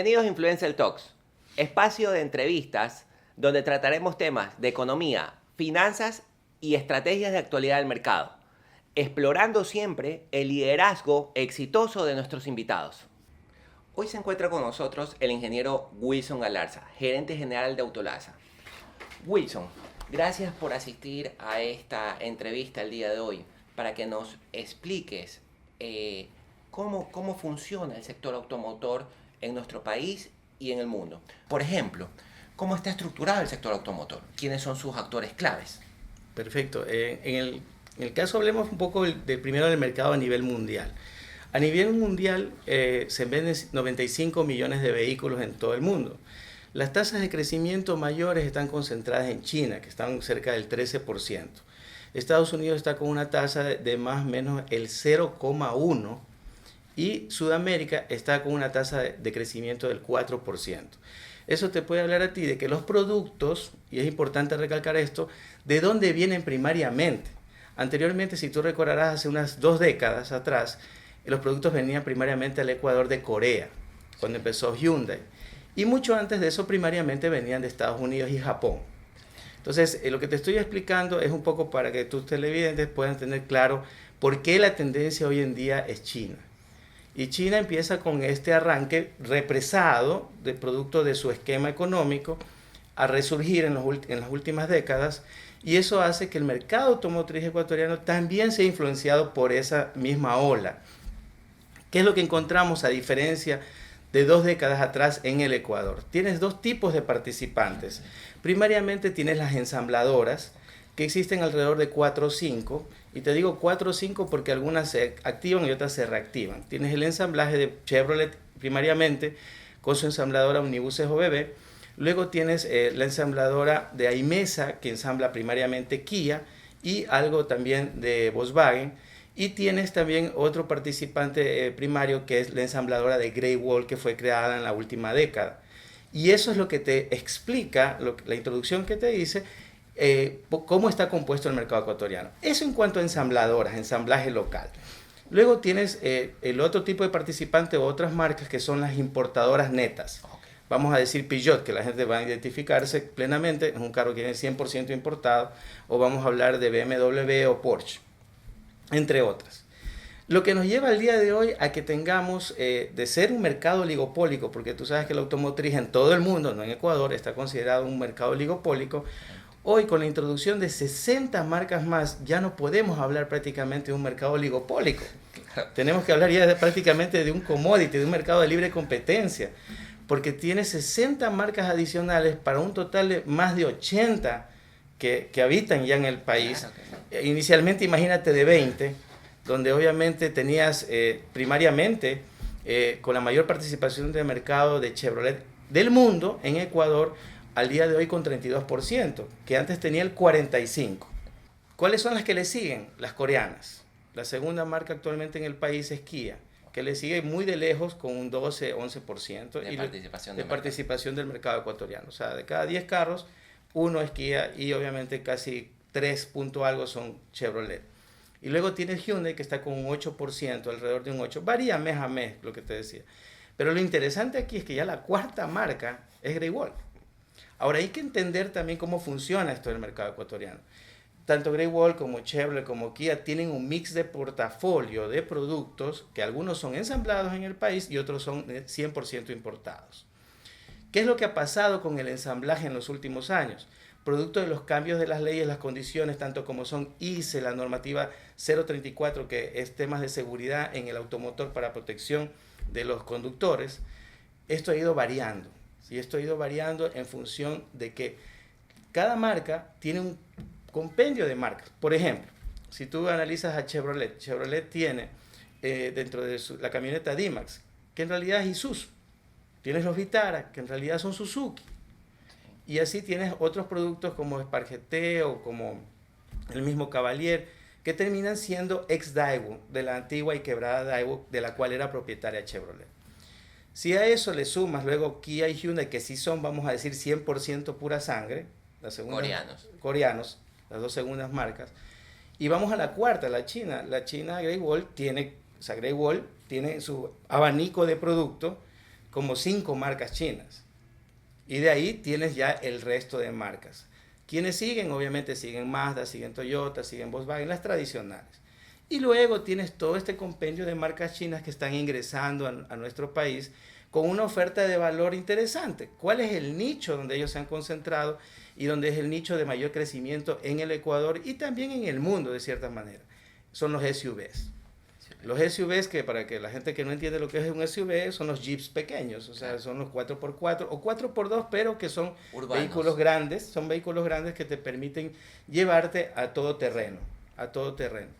Bienvenidos a Influencer Talks, espacio de entrevistas donde trataremos temas de economía, finanzas y estrategias de actualidad del mercado, explorando siempre el liderazgo exitoso de nuestros invitados. Hoy se encuentra con nosotros el ingeniero Wilson Galarza, gerente general de Autolaza. Wilson, gracias por asistir a esta entrevista el día de hoy para que nos expliques cómo funciona el sector automotor en nuestro país y en el mundo. Por ejemplo, ¿cómo está estructurado el sector automotor? ¿Quiénes son sus actores claves? Perfecto. En el caso hablemos un poco primero del mercado a nivel mundial. A nivel mundial se venden 95 millones de vehículos en todo el mundo. Las tasas de crecimiento mayores están concentradas en China, que están cerca del 13%. Estados Unidos está con una tasa de más o menos el 0,1%. Y Sudamérica está con una tasa de crecimiento del 4%. Eso te puede hablar a ti de que los productos, y es importante recalcar esto, de dónde vienen primariamente. Anteriormente, si tú recordarás, hace unas 2 décadas atrás, los productos venían primariamente al Ecuador de Corea, cuando empezó Hyundai. Y mucho antes de eso, primariamente venían de Estados Unidos y Japón. Entonces, lo que te estoy explicando es un poco para que tus televidentes puedan tener claro por qué la tendencia hoy en día es China. Y China empieza con este arranque represado de producto de su esquema económico a resurgir en las últimas décadas, y eso hace que el mercado automotriz ecuatoriano también sea influenciado por esa misma ola. ¿Qué es lo que encontramos a diferencia de 2 décadas atrás en el Ecuador? Tienes 2 tipos de participantes. Primariamente tienes las ensambladoras, que existen alrededor de 4 o 5, y te digo 4 o 5 porque algunas se activan y otras se reactivan. Tienes el ensamblaje de Chevrolet primariamente, con su ensambladora Omnibuses OBB. Luego tienes la ensambladora de Aimesa, que ensambla primariamente Kia, y algo también de Volkswagen. Y tienes también otro participante primario, que es la ensambladora de Great Wall, que fue creada en la última década. Y eso es lo que te explica, la introducción que te hice, cómo está compuesto el mercado ecuatoriano. Eso en cuanto a ensambladoras, ensamblaje local. Luego tienes el otro tipo de participante o otras marcas, que son las importadoras netas. Vamos a decir Peugeot, que la gente va a identificarse plenamente, es un carro que viene 100% importado, o vamos a hablar de BMW o Porsche, entre otras. Lo que nos lleva al día de hoy a que tengamos, de ser un mercado oligopólico, porque tú sabes que la automotriz en todo el mundo, no en Ecuador, está considerado un mercado oligopólico. Hoy, con la introducción de 60 marcas más, ya no podemos hablar prácticamente de un mercado oligopólico. Tenemos que hablar ya prácticamente de un commodity, de un mercado de libre competencia, porque tiene 60 marcas adicionales para un total de más de 80 que habitan ya en el país. Claro. Inicialmente, imagínate, de 20, donde obviamente tenías primariamente con la mayor participación de mercado de Chevrolet del mundo en Ecuador, al día de hoy con 32%, que antes tenía el 45%. ¿Cuáles son las que le siguen? Las coreanas. La segunda marca actualmente en el país es Kia, que le sigue muy de lejos con un 12-11% de participación del mercado ecuatoriano. O sea, de cada 10 carros, 1 es Kia y obviamente casi 3 punto algo son Chevrolet. Y luego tienes Hyundai, que está con un 8%, alrededor de un 8%. Varía mes a mes, lo que te decía. Pero lo interesante aquí es que ya la cuarta marca es Great Wall. Ahora, hay que entender también cómo funciona esto del mercado ecuatoriano. Tanto Great Wall como Chevrolet como Kia tienen un mix de portafolio de productos, que algunos son ensamblados en el país y otros son 100% importados. ¿Qué es lo que ha pasado con el ensamblaje en los últimos años? Producto de los cambios de las leyes, las condiciones, tanto como son ICE, la normativa 034, que es temas de seguridad en el automotor para protección de los conductores, esto ha ido variando. Y esto ha ido variando en función de que cada marca tiene un compendio de marcas. Por ejemplo, si tú analizas a Chevrolet, Chevrolet tiene dentro de la camioneta D-Max, que en realidad es Isuzu. Tienes los Vitara, que en realidad son Suzuki. Y así tienes otros productos como Spark GT o como el mismo Cavalier, que terminan siendo ex-Daewoo, de la antigua y quebrada Daewoo, de la cual era propietaria Chevrolet. Si a eso le sumas luego Kia y Hyundai, que sí son, vamos a decir, 100% pura sangre, coreanos, las 2 segundas marcas, y vamos a la cuarta, la China. La China Great Wall tiene su abanico de productos como 5 marcas chinas. Y de ahí tienes ya el resto de marcas. Quienes siguen, obviamente siguen Mazda, siguen Toyota, siguen Volkswagen, las tradicionales. Y luego tienes todo este compendio de marcas chinas que están ingresando a nuestro país con una oferta de valor interesante. ¿Cuál es el nicho donde ellos se han concentrado y donde es el nicho de mayor crecimiento en el Ecuador y también en el mundo de cierta manera? Son los SUVs. Los SUVs, que para que la gente que no entiende lo que es un SUV, son los Jeeps pequeños, o sea, son los 4x4 o 4x2, pero que son vehículos grandes, son vehículos grandes que te permiten llevarte a todo terreno, a todo terreno.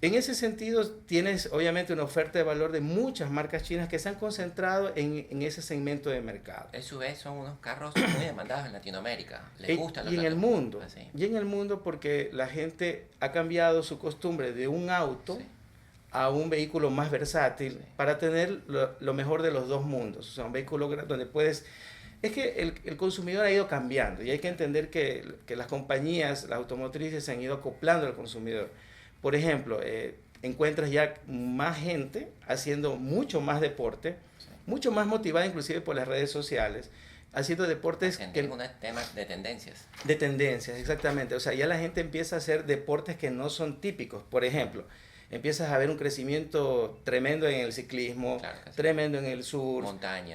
En ese sentido, tienes obviamente una oferta de valor de muchas marcas chinas que se han concentrado en ese segmento de mercado. SUV son unos carros muy demandados en Latinoamérica. Les gustan los y en el mundo. Así. Y en el mundo porque la gente ha cambiado su costumbre de un auto a un vehículo más versátil para tener lo mejor de los dos mundos. O sea, un vehículo donde puedes... Es que el consumidor ha ido cambiando y hay que entender que las compañías, las automotrices se han ido acoplando al consumidor. Por ejemplo, encuentras ya más gente haciendo mucho más deporte, mucho más motivada inclusive por las redes sociales, haciendo deportes que es un tema de tendencias. De tendencias, exactamente. O sea, ya la gente empieza a hacer deportes que no son típicos. Por ejemplo, empiezas a ver un crecimiento tremendo en el ciclismo, tremendo en el surf,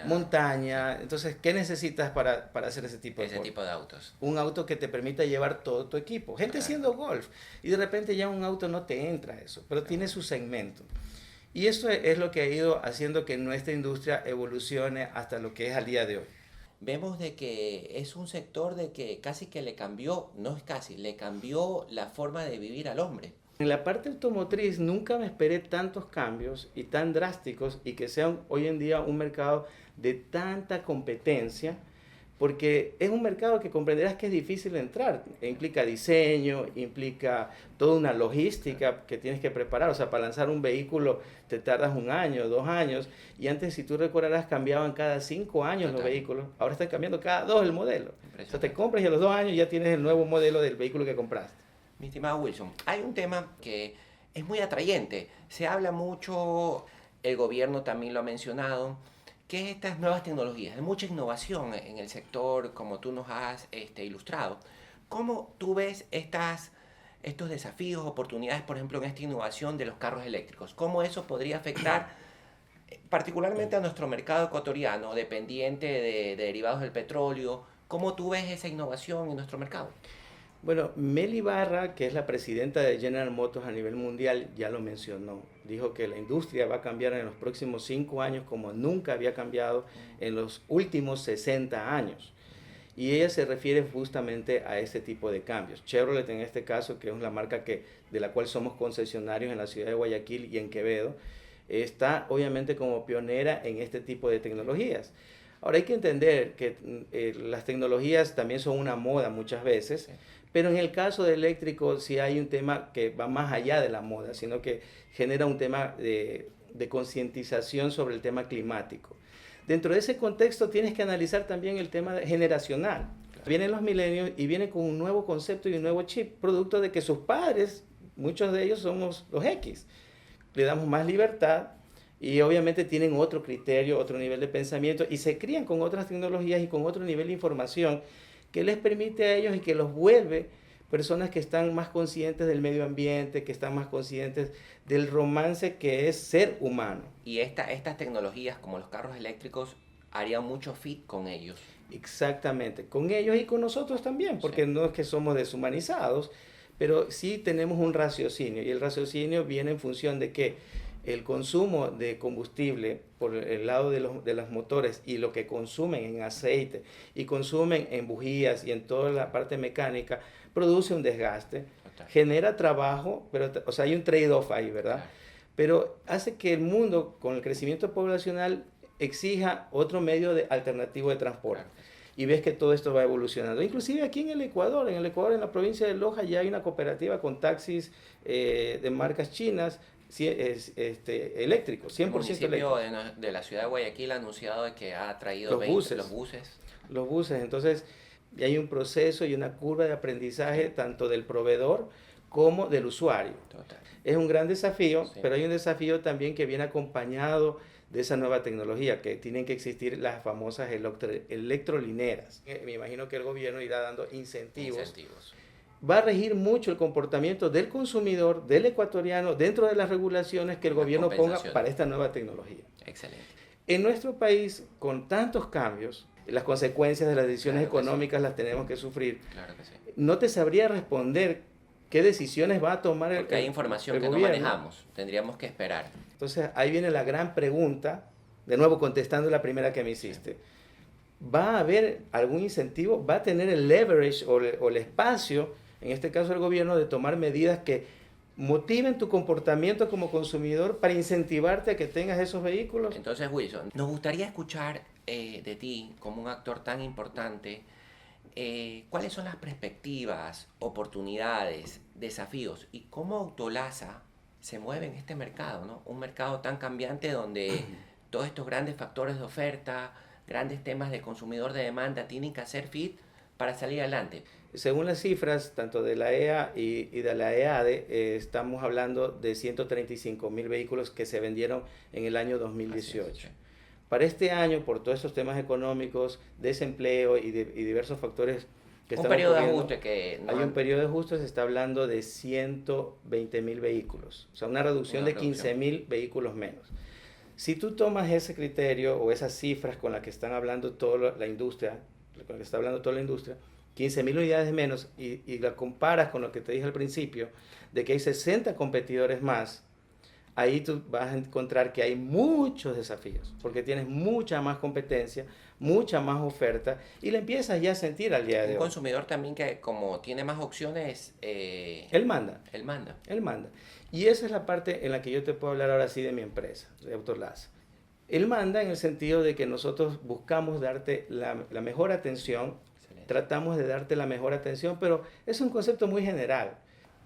montaña. Entonces, ¿qué necesitas para hacer ese tipo de autos? Un auto que te permita llevar todo tu equipo. Gente haciendo golf y de repente ya un auto no te entra eso, pero tiene su segmento. Y eso es lo que ha ido haciendo que nuestra industria evolucione hasta lo que es al día de hoy. Vemos de que es un sector de que casi que le cambió la forma de vivir al hombre. En la parte automotriz nunca me esperé tantos cambios y tan drásticos y que sea hoy en día un mercado de tanta competencia, porque es un mercado que comprenderás que es difícil entrar. Implica diseño, implica toda una logística que tienes que preparar. O sea, para lanzar un vehículo te tardas 1 año, 2 años, y antes, si tú recordarás, cambiaban cada 5 años los vehículos. Ahora están cambiando cada 2 el modelo. O sea, te compras y a los 2 años ya tienes el nuevo modelo del vehículo que compraste. Mi estimado Wilson, hay un tema que es muy atrayente. Se habla mucho, el gobierno también lo ha mencionado, que es estas nuevas tecnologías. Hay mucha innovación en el sector, como tú nos has ilustrado. ¿Cómo tú ves estos desafíos, oportunidades, por ejemplo, en esta innovación de los carros eléctricos? ¿Cómo eso podría afectar particularmente a nuestro mercado ecuatoriano, dependiente de derivados del petróleo? ¿Cómo tú ves esa innovación en nuestro mercado? Bueno, Meli Barra, que es la presidenta de General Motors a nivel mundial, ya lo mencionó. Dijo que la industria va a cambiar en los próximos 5 años como nunca había cambiado en los últimos 60 años. Y ella se refiere justamente a ese tipo de cambios. Chevrolet, en este caso, que es la marca de la cual somos concesionarios en la ciudad de Guayaquil y en Quevedo, está obviamente como pionera en este tipo de tecnologías. Ahora hay que entender que las tecnologías también son una moda muchas veces, pero en el caso de eléctrico sí hay un tema que va más allá de la moda, sino que genera un tema de concientización sobre el tema climático. Dentro de ese contexto tienes que analizar también el tema generacional. Vienen los millennials y vienen con un nuevo concepto y un nuevo chip, producto de que sus padres, muchos de ellos somos los X. Le damos más libertad y obviamente tienen otro criterio, otro nivel de pensamiento y se crían con otras tecnologías y con otro nivel de información que les permite a ellos y que los vuelve personas que están más conscientes del medio ambiente, que están más conscientes del romance que es ser humano. Y estas tecnologías como los carros eléctricos harían mucho fit con ellos. Exactamente, con ellos y con nosotros también, porque no es que somos deshumanizados, pero sí tenemos un raciocinio y el raciocinio viene en función de que el consumo de combustible por el lado de los motores y lo que consumen en aceite y consumen en bujías y en toda la parte mecánica produce un desgaste, genera trabajo, pero o sea, hay un trade-off ahí, ¿verdad? Pero hace que el mundo con el crecimiento poblacional exija otro medio alternativo de transporte. Y ves que todo esto va evolucionando. Inclusive aquí en el Ecuador, en la provincia de Loja, ya hay una cooperativa con taxis de marcas chinas, eléctricos, 100% eléctricos. El municipio de la ciudad de Guayaquil ha anunciado de que ha traído los buses. Los buses, entonces ya hay un proceso y una curva de aprendizaje tanto del proveedor como del usuario. Total. Es un gran desafío, pero hay un desafío también que viene acompañado de esa nueva tecnología, que tienen que existir las famosas electrolineras. Me imagino que el gobierno irá dando incentivos. Va a regir mucho el comportamiento del consumidor, del ecuatoriano, dentro de las regulaciones que el gobierno ponga para esta nueva tecnología. Excelente. En nuestro país, con tantos cambios, las consecuencias de las decisiones económicas las tenemos que sufrir. Claro que sí. No te sabría responder qué decisiones va a tomar el gobierno. Porque hay información que no manejamos, tendríamos que esperar. Entonces ahí viene la gran pregunta, de nuevo contestando la primera que me hiciste. ¿Va a haber algún incentivo? ¿Va a tener el leverage o el espacio, en este caso el gobierno, de tomar medidas que motiven tu comportamiento como consumidor para incentivarte a que tengas esos vehículos? Entonces, Wilson, nos gustaría escuchar de ti, como un actor tan importante, cuáles son las perspectivas, oportunidades, desafíos y cómo Autolasa se mueve en este mercado, ¿no? Un mercado tan cambiante donde todos estos grandes factores de oferta, grandes temas de consumidor de demanda tienen que hacer fit para salir adelante. Según las cifras, tanto de la EA y de la EADE, estamos hablando de 135.000 vehículos que se vendieron en el año 2018. Así es. Para este año, por todos estos temas económicos, desempleo y diversos factores que un están periodo de ocurriendo, ajuste que... hay un periodo de ajuste, se está hablando de 120.000 vehículos, o sea, una reducción de 15.000 vehículos menos. Si tú tomas ese criterio o esas cifras con las que están hablando toda la industria, con la que está hablando toda la industria, 15.000 unidades menos, y la comparas con lo que te dije al principio, de que hay 60 competidores más, ahí tú vas a encontrar que hay muchos desafíos, porque tienes mucha más competencia, mucha más oferta, y la empiezas ya a sentir al día de hoy. Un consumidor también que como tiene más opciones... Él manda. Él manda. Él manda. Y esa es la parte en la que yo te puedo hablar ahora sí de mi empresa, de Autolasa. Él manda en el sentido de que nosotros buscamos darte la mejor atención. Excelente. Tratamos de darte la mejor atención, pero es un concepto muy general.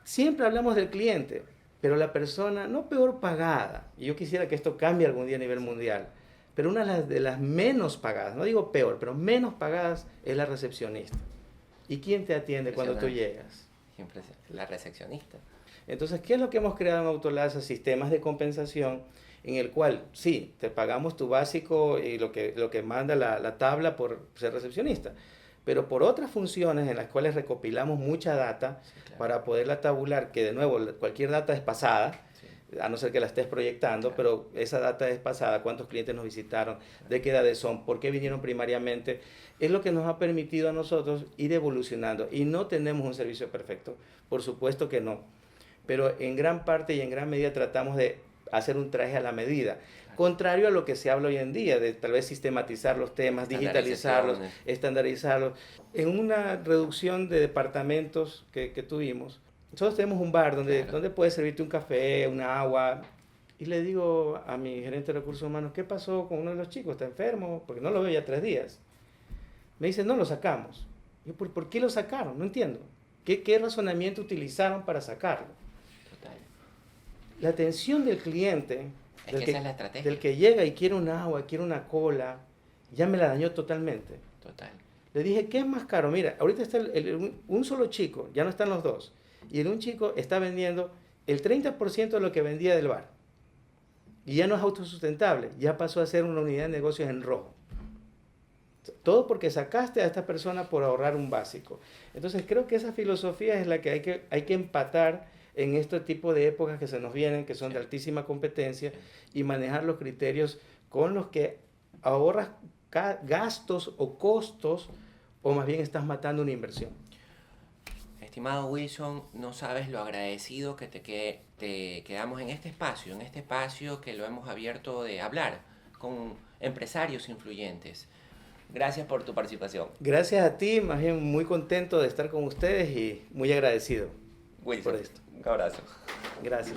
Siempre hablamos del cliente, pero la persona no peor pagada, y yo quisiera que esto cambie algún día a nivel mundial, pero una de las menos pagadas, no digo peor, pero menos pagadas es la recepcionista. ¿Y quién te atiende cuando tú llegas? La recepcionista. Entonces, ¿qué es lo que hemos creado en Autolasa? Sistemas de compensación en el cual, sí, te pagamos tu básico y lo que manda la tabla por ser recepcionista, pero por otras funciones en las cuales recopilamos mucha data, sí, claro, para poderla tabular, que de nuevo, cualquier data es pasada, sí, a no ser que la estés proyectando, claro, pero esa data es pasada, cuántos clientes nos visitaron, claro, de qué edades son, por qué vinieron primariamente, es lo que nos ha permitido a nosotros ir evolucionando. Y no tenemos un servicio perfecto, por supuesto que no, pero en gran parte y en gran medida tratamos de hacer un traje a la medida, contrario a lo que se habla hoy en día, de tal vez sistematizar los temas, digitalizarlos, estandarizarlos. En una reducción de departamentos que tuvimos, nosotros tenemos un bar donde puedes servirte un café, una agua, y le digo a mi gerente de recursos humanos, ¿qué pasó con uno de los chicos? ¿Está enfermo? Porque no lo veo ya 3 días. Me dice, no, lo sacamos. Yo, ¿por qué lo sacaron? No entiendo. ¿Qué razonamiento utilizaron para sacarlo? La atención del cliente, del que llega y quiere un agua, quiere una cola, ya me la dañó totalmente. Total. Le dije, ¿qué es más caro? Mira, ahorita está un solo chico, ya no están los dos, y un chico está vendiendo el 30% de lo que vendía del bar. Y ya no es autosustentable, ya pasó a ser una unidad de negocios en rojo. Todo porque sacaste a esta persona por ahorrar un básico. Entonces creo que esa filosofía es la que hay que empatar en este tipo de épocas que se nos vienen, que son de altísima competencia, y manejar los criterios con los que ahorras gastos o costos, o más bien estás matando una inversión. Estimado Wilson, no sabes lo agradecido que te quedamos en este espacio que lo hemos abierto de hablar con empresarios influyentes. Gracias por tu participación. Gracias a ti, más bien muy contento de estar con ustedes y muy agradecido Wilson, por esto. Un abrazo. Gracias.